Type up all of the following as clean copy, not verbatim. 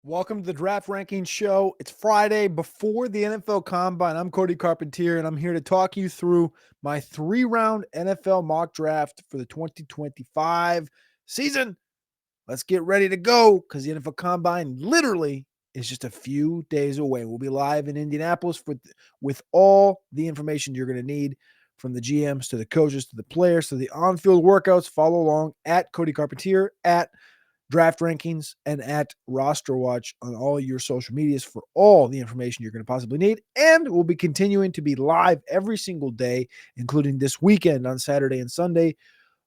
Welcome to the Draft Ranking Show. It's Friday before the NFL Combine. I'm Cody Carpentier, and I'm here to talk you through my 3-round NFL mock draft for the 2025 season. Let's get ready to go because the NFL Combine literally is just a few days away. We'll be live in Indianapolis with all the information you're going to need, from the GMs to the coaches to the players to the on-field workouts. Follow along at Cody Carpentier, at Draft Rankings, and at Roster Watch on all your social medias for all the information you're going to possibly need. And we'll be continuing to be live every single day, including this weekend on Saturday and Sunday,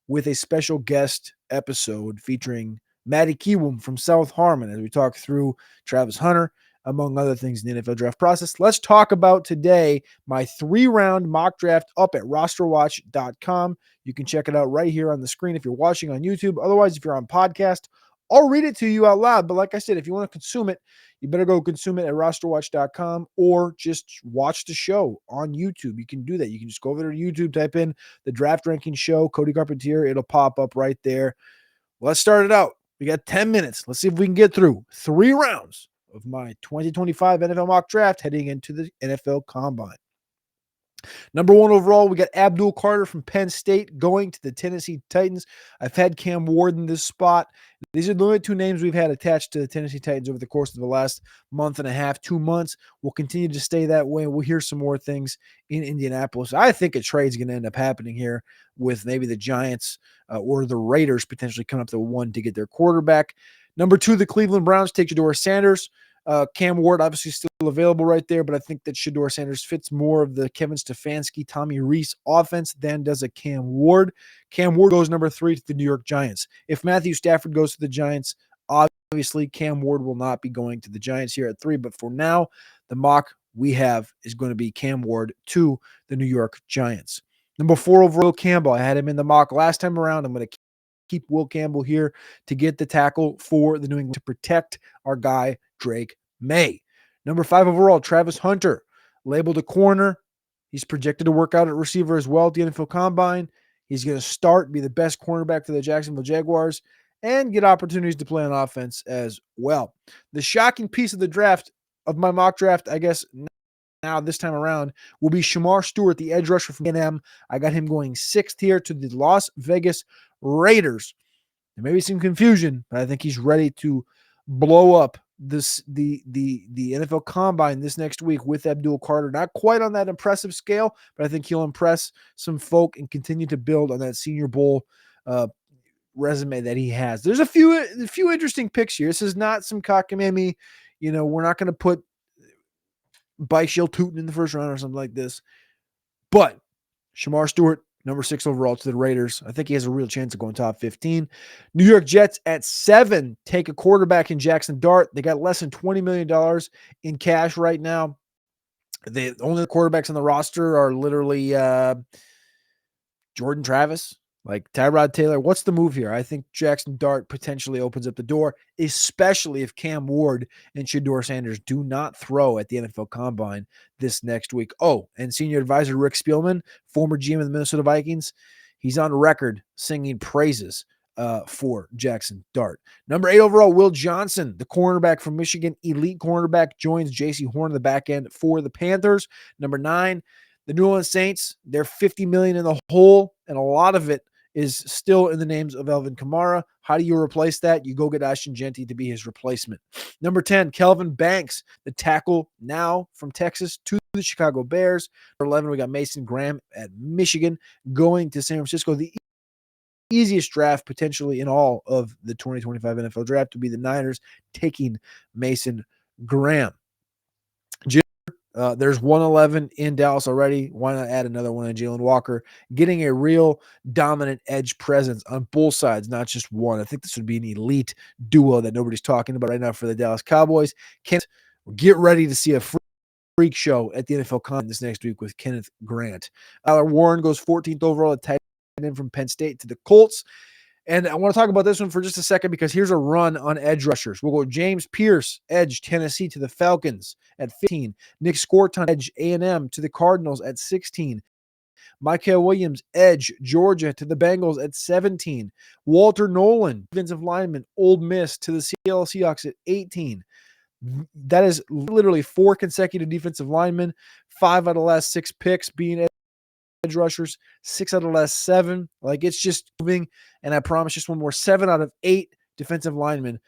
with a special guest episode featuring Maddie Kiewum from South Harmon as we talk through Travis Hunter, among other things in the NFL draft process. Let's talk about today my 3-round mock draft up at rosterwatch.com. You can check it out right here on the screen if you're watching on YouTube. Otherwise, if you're on podcast, I'll read it to you out loud. But like I said, if you want to consume it, you better go consume it at rosterwatch.com or just watch the show on YouTube. You can do that. You can just go over to YouTube, type in the Draft Ranking Show, Cody Carpentier. It'll pop up right there. Let's start it out. We got 10 minutes. Let's see if we can get through 3 rounds of my 2025 NFL mock draft heading into the NFL Combine. Number 1 overall, we got Abdul Carter from Penn State going to the Tennessee Titans. I've had Cam Ward in this spot. These are the only 2 names we've had attached to the Tennessee Titans over the course of the last month and a half, 2 months. We'll continue to stay that way. We'll hear some more things in Indianapolis. I think a trade's going to end up happening here with maybe the Giants or the Raiders potentially coming up to 1 to get their quarterback. Number 2, the Cleveland Browns take Shedeur Sanders. Cam Ward obviously still available right there, but I think that Shedeur Sanders fits more of the Kevin Stefanski, Tommy Rees offense than does a Cam Ward. Cam Ward goes number 3 to the New York Giants. If Matthew Stafford goes to the Giants, obviously Cam Ward will not be going to the Giants here at 3, but for now, the mock we have is going to be Cam Ward to the New York Giants. Number 4 overall, Campbell. I had him in the mock last time around. I'm going to keep Will Campbell here to get the tackle for the New England to protect our guy, Drake May. Number 5 overall, Travis Hunter, labeled a corner. He's projected to work out at receiver as well at the NFL Combine. He's going to start, be the best cornerback for the Jacksonville Jaguars, and get opportunities to play on offense as well. The shocking piece of the draft, of my mock draft, I guess, now this time around, will be Shamar Stewart, the edge rusher from A&M. I got him going 6th here to the Las Vegas Raiders. There may be some confusion, but I think he's ready to blow up the NFL Combine this next week with Abdul Carter. Not quite on that impressive scale, but I think he'll impress some folk and continue to build on that Senior Bowl resume that he has. There's a few interesting picks here. This is not some cockamamie. We're not going to put Bishel Tootin in the first round or something like this. But Shamar Stewart, number 6 overall to the Raiders. I think he has a real chance of going top 15. New York Jets at 7 take a quarterback in Jackson Dart. They got less than $20 million in cash right now. The only quarterbacks on the roster are literally Jordan Travis, like Tyrod Taylor. What's the move here? I think Jackson Dart potentially opens up the door, especially if Cam Ward and Shedeur Sanders do not throw at the NFL Combine this next week. Oh, and senior advisor Rick Spielman, former GM of the Minnesota Vikings, he's on record singing praises for Jackson Dart. Number 8 overall, Will Johnson, the cornerback from Michigan, elite cornerback, joins J.C. Horn in the back end for the Panthers. Number 9, the New Orleans Saints, they're $50 million in the hole, and a lot of it is still in the names of Alvin Kamara. How do you replace that? You go get Ashton Jeanty to be his replacement. Number 10, Kelvin Banks, the tackle now from Texas to the Chicago Bears. Number 11, we got Mason Graham at Michigan going to San Francisco. The easiest draft potentially in all of the 2025 NFL draft to be the Niners taking Mason Graham. There's 111 in Dallas already. Why not add another one on Jalen Walker? Getting a real dominant edge presence on both sides, not just one. I think this would be an elite duo that nobody's talking about right now for the Dallas Cowboys. Get ready to see a freak show at the NFL Combine this next week with Kenneth Grant. Tyler Warren goes 14th overall at tight end from Penn State to the Colts. And I want to talk about this one for just a second because here's a run on edge rushers. We'll go James Pierce, edge, Tennessee to the Falcons at 15. Nick Scorton, edge, A&M to the Cardinals at 16. Micah Williams, edge, Georgia to the Bengals at 17. Walter Nolan, defensive lineman, Ole Miss to the Seattle Seahawks at 18. That is literally 4 consecutive defensive linemen, 5 out of the last 6 picks being edge rushers, 6 out of the last 7. Like, it's just moving. And I promise just one more, 7 out of 8 defensive linemen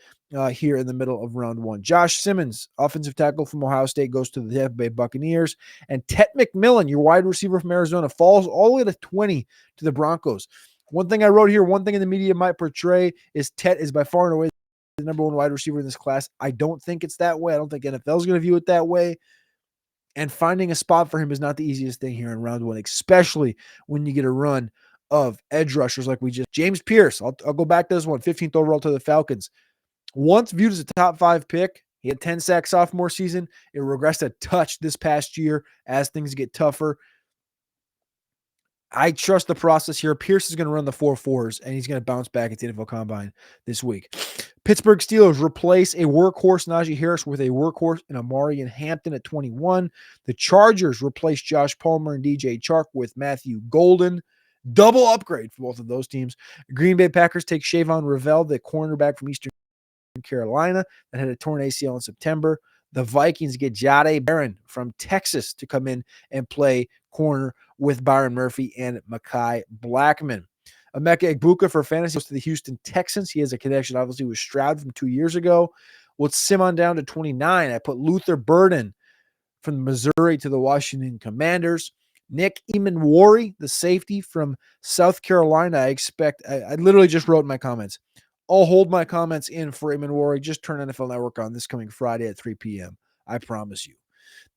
here in the middle of round 1. Josh Simmons, offensive tackle from Ohio State, goes to the Tampa Bay Buccaneers. And Tet McMillan, your wide receiver from Arizona, falls all the way to 20 to the Broncos. One thing I wrote here, one thing in the media might portray is Tet is by far and away the number 1 wide receiver in this class. I don't think it's that way. I don't think NFL is going to view it that way. And finding a spot for him is not the easiest thing here in round 1, especially when you get a run of edge rushers like we just. James Pierce, I'll go back to this one, 15th overall to the Falcons. Once viewed as a top 5 pick, he had 10 sacks sophomore season. It regressed a touch this past year as things get tougher. I trust the process here. Pierce is going to run the 4.4s, and he's going to bounce back at the NFL Combine this week. Pittsburgh Steelers replace a workhorse Najee Harris with a workhorse in Amari and Hampton at 21. The Chargers replace Josh Palmer and DJ Chark with Matthew Golden. Double upgrade for both of those teams. Green Bay Packers take Shavon Revel, the cornerback from Eastern Carolina that had a torn ACL in September. The Vikings get Jahdae Barron from Texas to come in and play corner with Byron Murphy and Mekhi Blackman. Emeka Egbuka for fantasy goes to the Houston Texans. He has a connection, obviously, with Stroud from 2 years ago. We'll sim on down to 29. I put Luther Burden from Missouri to the Washington Commanders. Nick Emanwari, the safety from South Carolina. I literally just wrote in my comments. I'll hold my comments in for Emanwari. Just turn NFL Network on this coming Friday at 3 p.m. I promise you.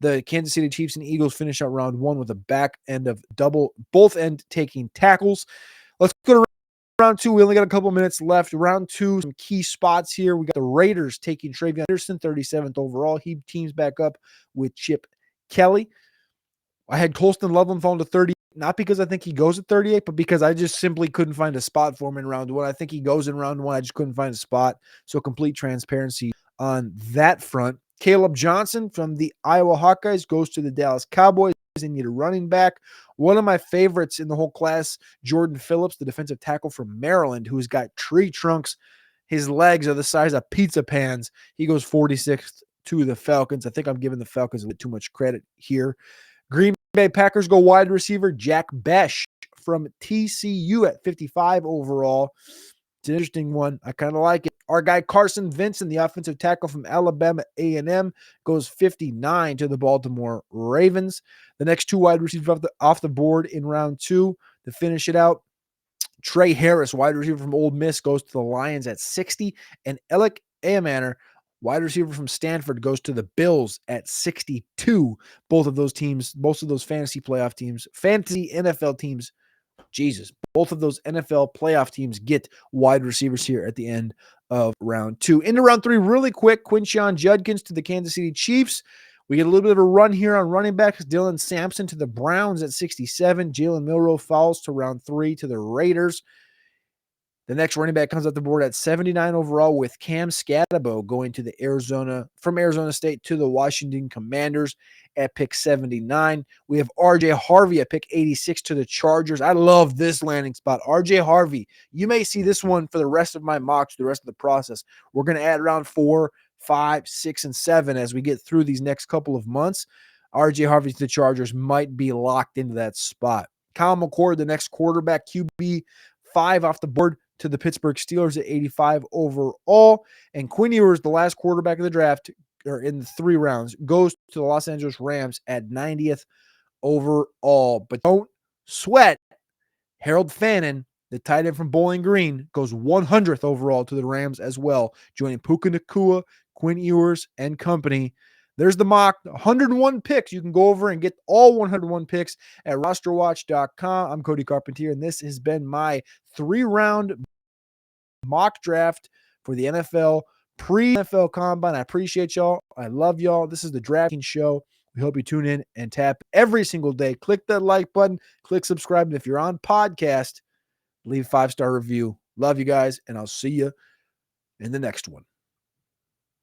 The Kansas City Chiefs and Eagles finish out round 1 with a back end of both end taking tackles. Let's go to round 2. We only got a couple minutes left. Round 2, some key spots here. We got the Raiders taking Travion Henderson, 37th overall. He teams back up with Chip Kelly. I had Colston Loveland falling to 30, not because I think he goes at 38, but because I just simply couldn't find a spot for him in round 1. I think he goes in round 1. I just couldn't find a spot. So complete transparency on that front. Caleb Johnson from the Iowa Hawkeyes goes to the Dallas Cowboys and need a running back. One of my favorites in the whole class, Jordan Phillips, the defensive tackle from Maryland, who's got tree trunks. His legs are the size of pizza pans. He goes 46th to the Falcons. I think I'm giving the Falcons a bit too much credit here. Green Bay Packers go wide receiver Jack Besh from TCU at 55 overall. It's an interesting one. I kind of like it. Our guy Carson Vincent, the offensive tackle from Alabama A&M, goes 59 to the Baltimore Ravens. The next 2 wide receivers off the board in round 2 to finish it out. Trey Harris, wide receiver from Ole Miss, goes to the Lions at 60. And Alec Amaner, wide receiver from Stanford, goes to the Bills at 62. Both of those teams, most of those fantasy playoff teams, fantasy NFL teams, Jesus, both of those NFL playoff teams get wide receivers here at the end of round 2. Into round 3 really quick. Quinshon Judkins to the Kansas City Chiefs. We get a little bit of a run here on running backs. Dylan Sampson to the Browns at 67. Jalen Milroe falls to round 3 to the Raiders. The next running back comes off the board at 79 overall with Cam Scatabo going to from Arizona State to the Washington Commanders at pick 79. We have RJ Harvey at pick 86 to the Chargers. I love this landing spot. RJ Harvey, you may see this one for the rest of my mocks, the rest of the process. We're going to add around 4, 5, 6, and 7 as we get through these next couple of months. RJ Harvey to the Chargers might be locked into that spot. Kyle McCord, the next quarterback, QB 5 off the board to the Pittsburgh Steelers at 85 overall. And Quinn Ewers, the last quarterback of the draft, or in the 3 rounds, goes to the Los Angeles Rams at 90th overall. But don't sweat. Harold Fannin, the tight end from Bowling Green, goes 100th overall to the Rams as well, joining Puka Nacua, Quinn Ewers, and company. There's the mock, 101 picks. You can go over and get all 101 picks at rosterwatch.com. I'm Cody Carpentier, and this has been my 3-round mock draft for the NFL pre-NFL Combine. I appreciate y'all. I love y'all. This is the DraftKings Show. We hope you tune in and tap every single day. Click that like button. Click subscribe. And if you're on podcast, leave a 5-star review. Love you guys, and I'll see you in the next one.